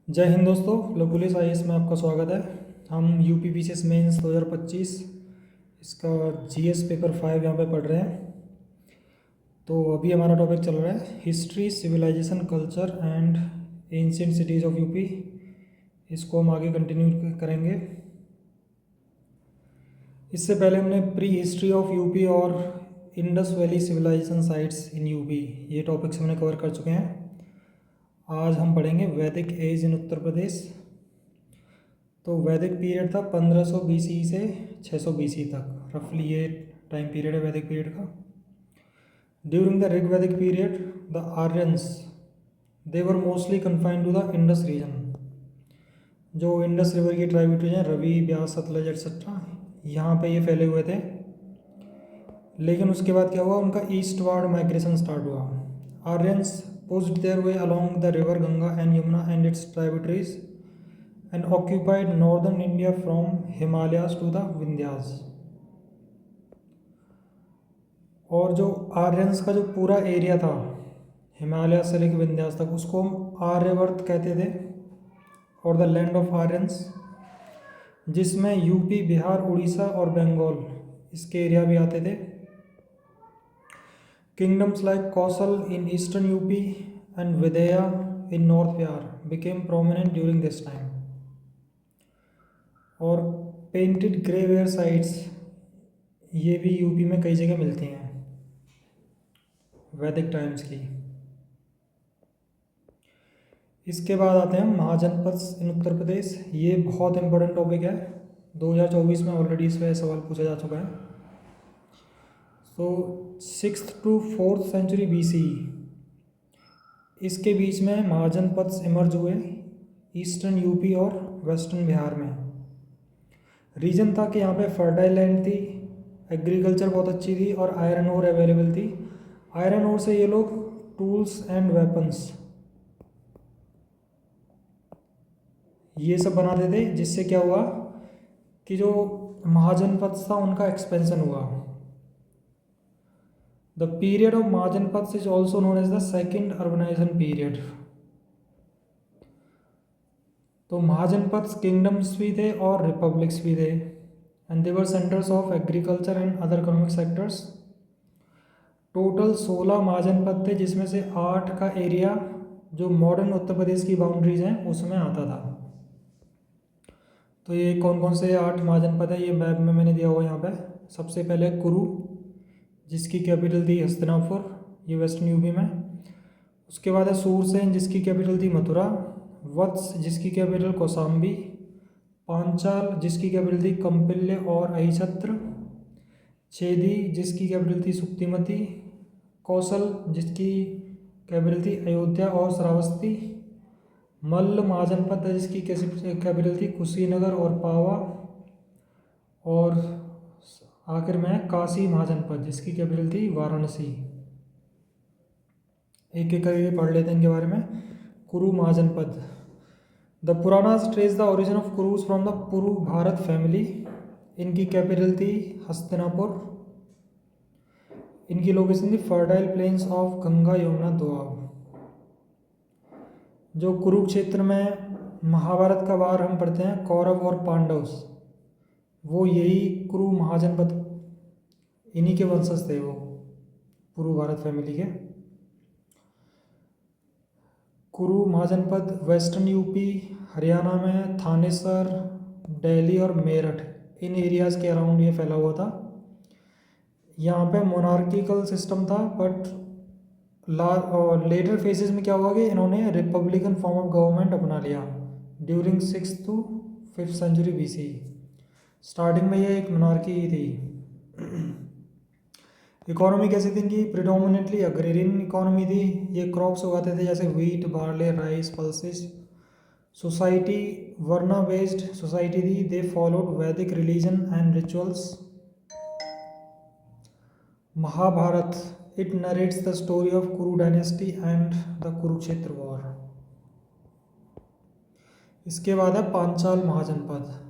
जय हिंद दोस्तों, लकुलिस आईएएस में आपका स्वागत है। हम यूपी पीसीएस मेंस 2025 इसका जीएस पेपर 5 यहाँ पे पढ़ रहे हैं। तो अभी हमारा टॉपिक चल रहा है history, civilization, culture and ancient cities of UP. इसको हम आगे कंटिन्यू करेंगे। इससे पहले हमने प्री हिस्ट्री ऑफ यूपी और Indus valley civilization sites in UP, ये टॉपिक्स हमने कवर कर चुके हैं। आज हम पढ़ेंगे वैदिक एज इन उत्तर प्रदेश। तो वैदिक पीरियड था 1500 BC से 600 BC तक, रफली ये टाइम पीरियड है वैदिक पीरियड का। During the Rig Vedic period the Aryans they were mostly confined to the Indus region. जो इंडस रिवर की ट्राइब्यूटरीज हैं, रवि, ब्यास, सतलज एक्सेट्रा, यहाँ पे ये फैले हुए थे। लेकिन उसके बाद क्या हुआ, उनका ईस्टवर्ड माइग्रेशन स्टार्ट हुआ। Aryans pushed their way along the river Ganga and Yamuna and it's tributaries and occupied northern India from Himalayas to the Vindhyas। और जो आर्यंस का जो पूरा एरिया था हिमालय से लेकर विंध्यास तक, उसको हम आर्यवर्त कहते थे, और द लैंड ऑफ आर्यंस, जिसमें यूपी, बिहार, उड़ीसा और बंगाल इसके एरिया भी आते थे। Kingdoms like Kaushal in eastern UP and Vidya in north Bihar became prominent during this time. और पेंटेड ग्रे वेयर साइट्स ये भी यूपी में कई जगह मिलती हैं वैदिक टाइम्स की। इसके बाद आते हैं महाजनपद इन उत्तर प्रदेश। ये बहुत इंपॉर्टेंट टॉपिक है, 2024 में ऑलरेडी इस पर सवाल पूछा जा चुका है। सो 6th to 4th century BC इसके बीच में महाजनपद इमर्ज हुए ईस्टर्न यूपी और वेस्टर्न बिहार में। रीजन था कि यहाँ पे फर्टाइल लैंड थी, एग्रीकल्चर बहुत अच्छी थी और आयरन ओर अवेलेबल थी। आयरन ओर से ये लोग टूल्स एंड वेपन्स ये सब बनाते थे, जिससे क्या हुआ कि जो महाजनपद था उनका एक्सपेंशन हुआ। The period of Mahajanapada is also known as the second urbanisation period. तो महाजनपद किंगडम्स भी थे और रिपब्लिक्स भी थे, and they were centres of agriculture and other economic sectors. Total 16 Mahajanapada थे, जिसमें से 8 का एरिया जो मॉडर्न उत्तर प्रदेश की बाउंड्रीज हैं उसमें आता था। तो ये कौन कौन से 8 महाजनपद है, ये मैप में मैंने दिया हुआ यहाँ पे। सबसे पहले कुरु, जिसकी कैपिटल थी हस्तिनापुर, ये वेस्टर्न यूपी में। उसके बाद है सूरसेन, जिसकी कैपिटल थी मथुरा। वत्स, जिसकी कैपिटल कौशाम्बी। पांचाल, जिसकी कैपिटल थी कंपिल्य और अहिछत्र। छेदी, जिसकी कैपिटल थी सुक्तिमती। कौशल, जिसकी कैपिटल थी अयोध्या और श्रावस्ती। मल्ल महाजनपद, जिसकी कैपिटल थी कुशीनगर और पावा। और आखिर में काशी महाजनपद, जिसकी कैपिटल थी वाराणसी। एक एक करके पढ़ लेते हैं इनके बारे में। Kuru Mahajanapada. The Puranas trace the origin of Kurus from the Puru Bharata family. इनकी कैपिटल थी हस्तिनापुर। इनकी लोकेशन थी fertile plains of Ganga, Yamuna, Doab. जो कुरुक्षेत्र में महाभारत का वार हम पढ़ते हैं, कौरव और पांडव, वो यही कुरु महाजनपद, इन्हीं के वंशज थे वो, पुरु भारत फैमिली के। कुरु महाजनपद वेस्टर्न यूपी, हरियाणा में थानेसर, दिल्ली और मेरठ, इन एरियाज़ के अराउंड ये फैला हुआ था। यहाँ पे मोनार्किकल सिस्टम था, बट लेटर फेजेस में क्या हुआ कि इन्होंने रिपब्लिकन फॉर्म ऑफ गवर्नमेंट अपना लिया during 6th to 5th century BC। Starting में ये एक मोनार्की ही थी। इकोनॉमी कैसी थी इनकी? प्रिडोमिनेटली अग्रेरियन इकोनॉमी थी। ये क्रॉप्स उगाते थे जैसे wheat, barley, rice, pulses. Society varna based society थी। They followed Vedic religion and rituals. Mahabharata, it narrates the story of Kuru dynasty and the Kurukshetra war. इसके बाद है Panchala Mahajanapada.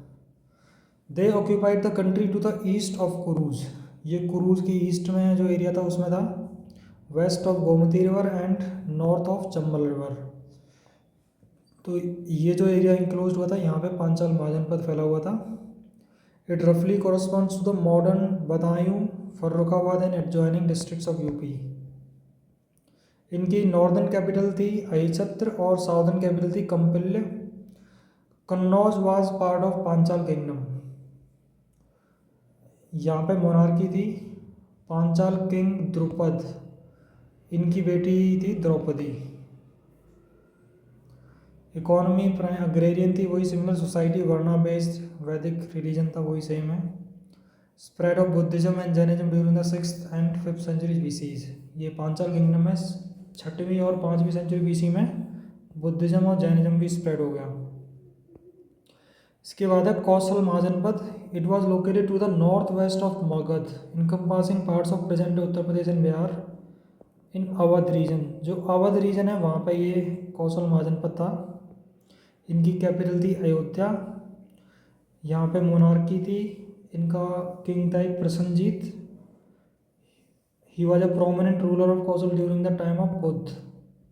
They occupied the country to the east of Kurus. ये कुरूज की ईस्ट में जो एरिया था उसमें था, west of Gomti river and north of Chambal river. तो ये जो एरिया इंक्लोज हुआ था यहाँ पे पांचाल महाजनपद फैला हुआ था। इट रफली corresponds to the modern Budaun, Farrukhabad and adjoining districts of UP. इनकी नॉर्दर्न कैपिटल थी अहिछत्र और साउदर्न कैपिटल थी Kampilya. Kannauj was part of Panchala kingdom. यहाँ पे मोनार्की थी पांचाल किंग द्रुपद, इनकी बेटी थी द्रौपदी। इकोनॉमी अग्रेरियन थी, वही similar society, varna based, Vedic religion था वही सेम है। Spread of Buddhism and Jainism during the 6th and 5th century BCs. ये पांचाल किंगडम में 6वीं और 5वीं सेंचुरी बीसी में बुद्धिज्म और जैनिज्म भी स्प्रेड हो गया। इसके बाद है Kosala mahajanapada. It was located to the north west of Magadha, encompassing parts of present Uttar Pradesh and Bihar in Awadh region. जो अवध रीजन है वहाँ पे ये कौशल महाजनपद था। इनकी कैपिटल थी अयोध्या। यहाँ पे मोनार्की थी, इनका किंग था एक Prasenajit. He was a prominent ruler of Kosala during the time of Buddha.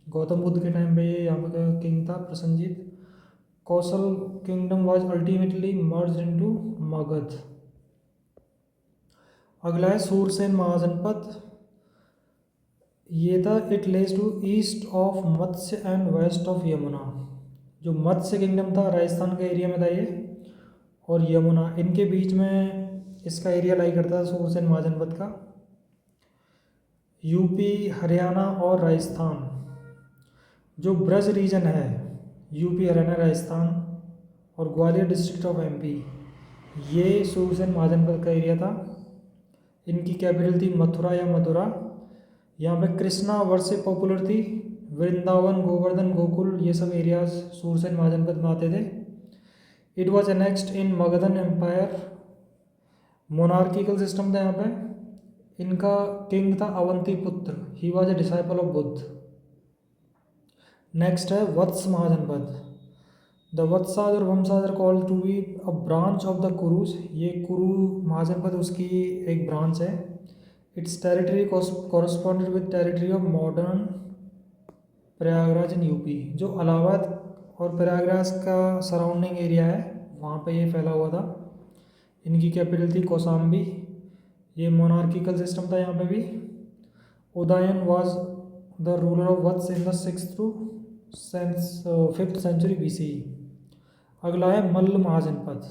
Gautama Buddha के टाइम पे ये यहाँ पे किंग था Prasenajit. Kosala kingdom was ultimately merge into Magadha. अगला है सूरसेन महाजनपद। ये था it lays to east of Matsya and west of Yamuna. जो मत्स्य किंगडम था राजस्थान के एरिया में था ये, और यमुना इनके बीच में इसका एरिया लाई करता था सूरसेन महाजनपद का। यूपी, हरियाणा और राजस्थान, जो ब्रज रीजन है यूपी, हरियाणा, राजस्थान और ग्वालियर डिस्ट्रिक्ट ऑफ एमपी, ये सूरसेन महाजनपद का एरिया था। इनकी कैपिटल थी मथुरा या मथुरा। यहाँ पे कृष्णा वर्शिप पॉपुलर थी। वृंदावन, गोवर्धन, गोकुल, ये सब एरियाज सूरसेन महाजनपद में आते थे। It was annexed in Magadhan empire. Monarchical system था यहाँ पे। इनका किंग था Avantiputra. He was a disciple of Buddha. Next है वत्स महाजनपद। द वत्साज और Vamsas are called to be a branch of the Kurus. ये कुरु महाजनपद उसकी एक ब्रांच है। Its territory corresponded with territory of modern Prayagraj in UP. जो इलाहाबाद और प्रयागराज का सराउंडिंग एरिया है वहाँ पे ये फैला हुआ था। इनकी कैपिटल थी कौशाम्बी। ये मोनार्किकल सिस्टम था यहाँ पे भी। Udayana was the ruler of Vatsa in the 6th to 5th century BC. अगला है Malla mahajanapada.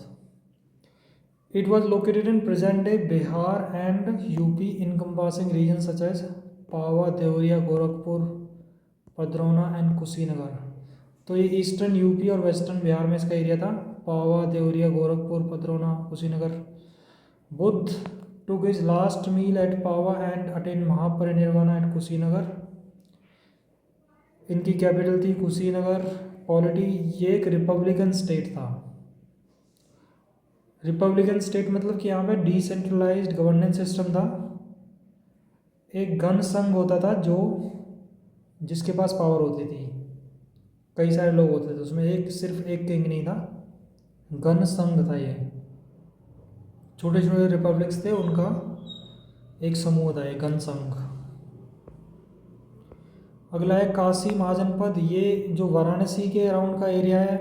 It was located in present day Bihar and UP, encompassing region such as Pava, Deoria, Gorakhpur, Padrauna and Kushinagar. तो ये ईस्टर्न यूपी और वेस्टर्न बिहार में इसका एरिया था। Pava, Deoria, Gorakhpur, Padrauna, Kushinagar. Buddha took his last meal at Pava and attain mahaparinirvana at Kushinagar. इनकी capital थी कुशीनगर। पॉलिटी, ये एक रिपब्लिकन स्टेट था। रिपब्लिकन स्टेट मतलब कि यहाँ पे डिसेंट्रलाइज्ड गवर्नेंस सिस्टम था। एक गण संघ होता था जो जिसके पास पावर होती थी, कई सारे लोग होते थे उसमें, एक सिर्फ एक किंग नहीं था, गण संघ था ये। छोटे छोटे रिपब्लिक्स थे, उनका एक समूह था ये गण संघ। अगला है काशी महाजनपद। ये जो वाराणसी के अराउंड का एरिया है,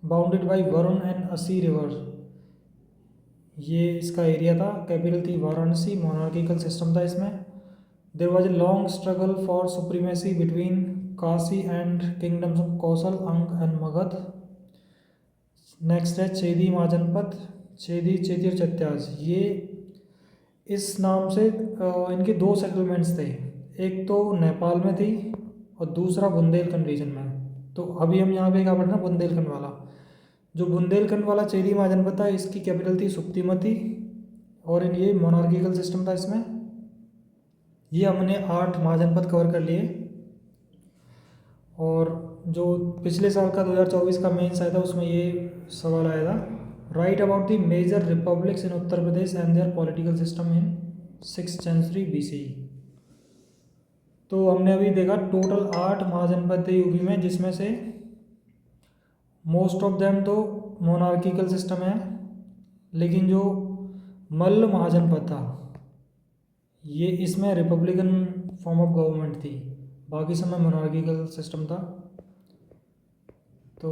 बाउंडेड बाय वरुण एंड असी रिवर, ये इसका एरिया था। कैपिटल थी वाराणसी। मोनार्किकल सिस्टम था इसमें। There was a long struggle for supremacy between Kashi and kingdoms of Kosala, Anga and Magadh. Next है चेदी महाजनपद। चेदी, चेदी और चत्याज, ये इस नाम से इनके दो सेटलमेंट्स थे। एक तो नेपाल में थी और दूसरा बुंदेलखंड रीजन में। तो अभी हम यहाँ पे क्या पढ़ रहे हैं, बुंदेलखंड वाला। जो बुंदेलखंड वाला चेदी महाजनपद था, इसकी कैपिटल थी सुक्तिमती और ये मोनार्किकल सिस्टम था इसमें। ये हमने 8 महाजनपद कवर कर लिए। और जो पिछले साल का 2024 का मेंस आया था उसमें ये सवाल आया था, right about the major republics in Uttar Pradesh and their political system in 6th century BC. तो हमने अभी देखा टोटल 8 महाजनपद थे यूपी में, जिसमें से मोस्ट ऑफ देम तो मोनार्किकल सिस्टम है, लेकिन जो मल्ल महाजनपद था ये इसमें रिपब्लिकन फॉर्म ऑफ गवर्नमेंट थी, बाकी सब में मोनार्किकल सिस्टम था। तो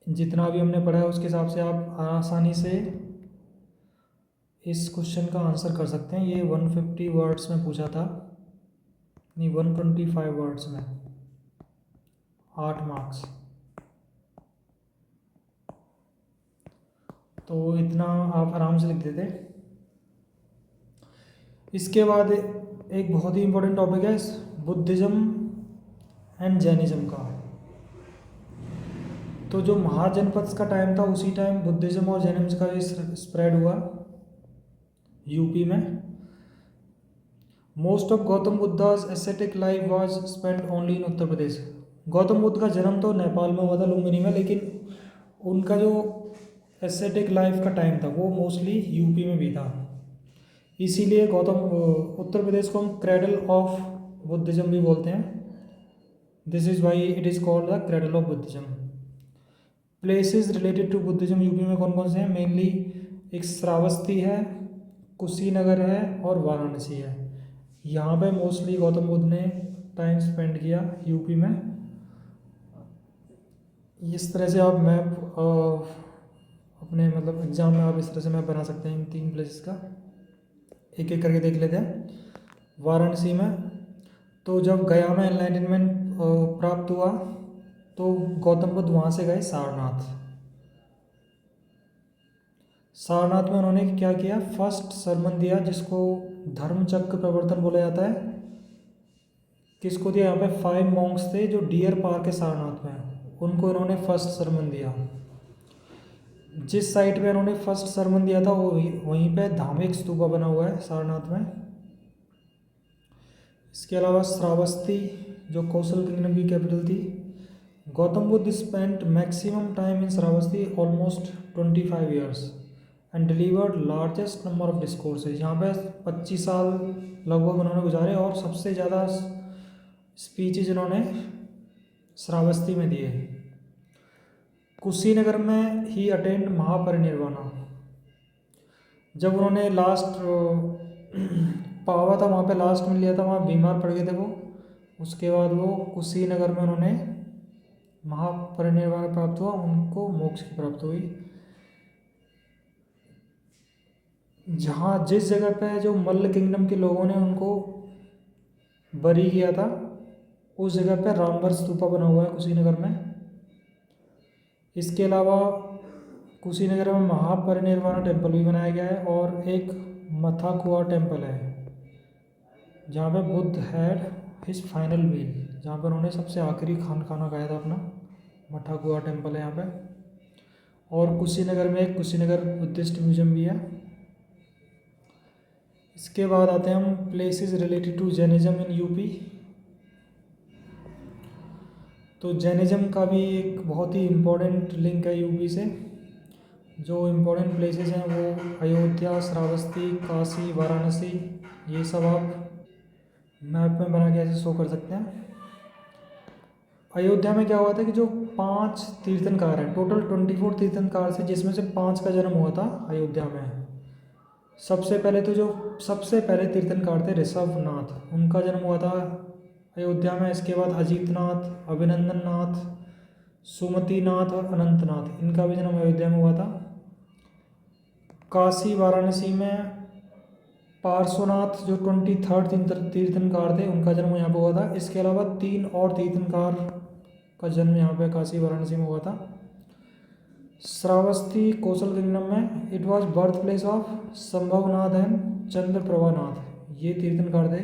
जितना भी हमने पढ़ा है उसके हिसाब से आप आसानी से इस क्वेश्चन का आंसर कर सकते हैं। ये 150 वर्ड्स में पूछा था, नहीं 125 वर्ड्स में, 8 मार्क्स। तो इतना आप आराम से लिख देते। इसके बाद एक बहुत ही इम्पोर्टेंट टॉपिक है बुद्धिज़्म एंड जैनिज़्म का। तो जो महाजनपथ का टाइम था उसी टाइम बुद्धिज़्म और जैनिज़्म का भी स्प्रेड हुआ यूपी में। Most of Gautama Buddha's aesthetic life was spent only in Uttar Pradesh. Gautama Buddha का जन्म तो नेपाल में हुआ था, लुम्बिनी में, लेकिन उनका जो एस्थेटिक लाइफ का टाइम था वो मोस्टली यूपी में भी था। इसीलिए उत्तर प्रदेश को हम क्रेडल ऑफ बुद्धिज़्म भी बोलते हैं। This is why it is called the cradle of Buddhism. Places related to Buddhism UP में कौन कौन से हैं? मेनली एक श्रावस्ती है, कुशीनगर है और वाराणसी है। यहाँ पे मोस्टली गौतम बुद्ध ने टाइम स्पेंड किया यूपी में। इस तरह से आप मैप अपने मतलब एग्ज़ाम में आप इस तरह से मैप बना सकते हैं इन 3 प्लेसेस का। एक एक करके देख लेते हैं। वाराणसी में तो जब गया में एनलाइटनमेंट प्राप्त हुआ तो गौतम बुद्ध वहाँ से गए सारनाथ। सारनाथ में उन्होंने क्या किया? फर्स्ट सरमन दिया, जिसको धर्मचक्र प्रवर्तन बोला जाता है। किसको दिया? यहाँ पे 5 मॉन्क्स थे जो डियर पार्क है सारनाथ में, उनको इन्होंने फर्स्ट सरमन दिया। जिस साइट पे इन्होंने फर्स्ट सरमन दिया था वो वहीं पे धार्मिक स्तूपा बना हुआ है सारनाथ में। इसके अलावा श्रावस्ती जो कौशल किंगडम की कैपिटल थी। Gautam Buddha spent maximum time in Shravasti almost 25 years and delivered largest number of discourses. यहाँ पे 25 साल लगभग उन्होंने गुजारे और सबसे ज़्यादा स्पीचेज उन्होंने श्रावस्ती में दिए। कुशीनगर में ही अटेंड महापरिनिर्वाणा। जब उन्होंने लास्ट पावा था वहाँ पे लास्ट में लिया था, वहाँ बीमार पड़ गए थे वो। उसके बाद वो कुशीनगर में उन्होंने महापरिनिर्वाण प्राप्त हुआ, उनको मोक्ष की प्राप्त हुई। जहाँ जिस जगह पे जो मल्ल किंगडम के लोगों ने उनको बरी किया था उस जगह पे रामवर स्तूपा बना हुआ है कुशीनगर में। इसके अलावा कुशीनगर में महापरिनिर्वाण टेम्पल भी बनाया गया है और एक मथाकुआ टेम्पल है जहाँ पे बुद्ध हैड हिज फाइनल मील, जहाँ पर उन्होंने सबसे आखिरी खाना खाया था अपना। मथाकुआ टेम्पल है यहाँ पे। और कुशीनगर में एक कुशीनगर बुद्धिस्ट म्यूजियम भी है। इसके बाद आते हैं हम places related to Jainism in UP. तो जैनिज्म का भी एक बहुत ही इम्पोर्टेंट लिंक है यूपी से। जो इम्पोर्टेंट प्लेसेस हैं वो अयोध्या, श्रावस्ती, काशी, वाराणसी, ये सब आप मैप में बना के ऐसे शो कर सकते हैं। अयोध्या में क्या हुआ था कि जो 5 तीर्थंकार हैं, टोटल 24 तीर्थंकार थे, जिसमें से 5 का जन्म हुआ था अयोध्या में। सबसे पहले तीर्थंकार थे ऋषभनाथ, उनका जन्म हुआ था अयोध्या में। इसके बाद अजीतनाथ, अभिनंदन नाथ, सुमतिनाथ और अनंतनाथ, इनका भी जन्म अयोध्या में हुआ था। काशी वाराणसी में पार्श्वनाथ जो 23rd तीर्थंकार थे, उनका जन्म यहाँ पे हुआ था। इसके अलावा 3 और तीर्थंकार का जन्म यहाँ पे काशी वाराणसी में हुआ था। श्रावस्ती कौशल किंगडम में it was birth place of Sambhavanath and Chandraprabhanath, ये तीर्थंकार थे।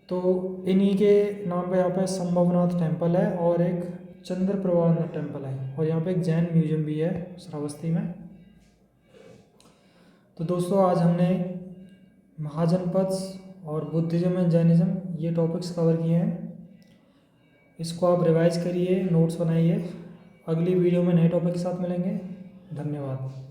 तो इन्हीं के नाम पे यहाँ पे संभवनाथ टेम्पल है और एक चंद्रप्रभानाथ टेम्पल है, और यहाँ पे एक जैन म्यूजियम भी है श्रावस्ती में। तो दोस्तों आज हमने महाजनपथ और बुद्धिज्म एंड जैनिज्म ये टॉपिक्स कवर किए हैं। इसको आप रिवाइज करिए, नोट्स बनाइए। अगली वीडियो में नए टॉपिक के साथ मिलेंगे। धन्यवाद।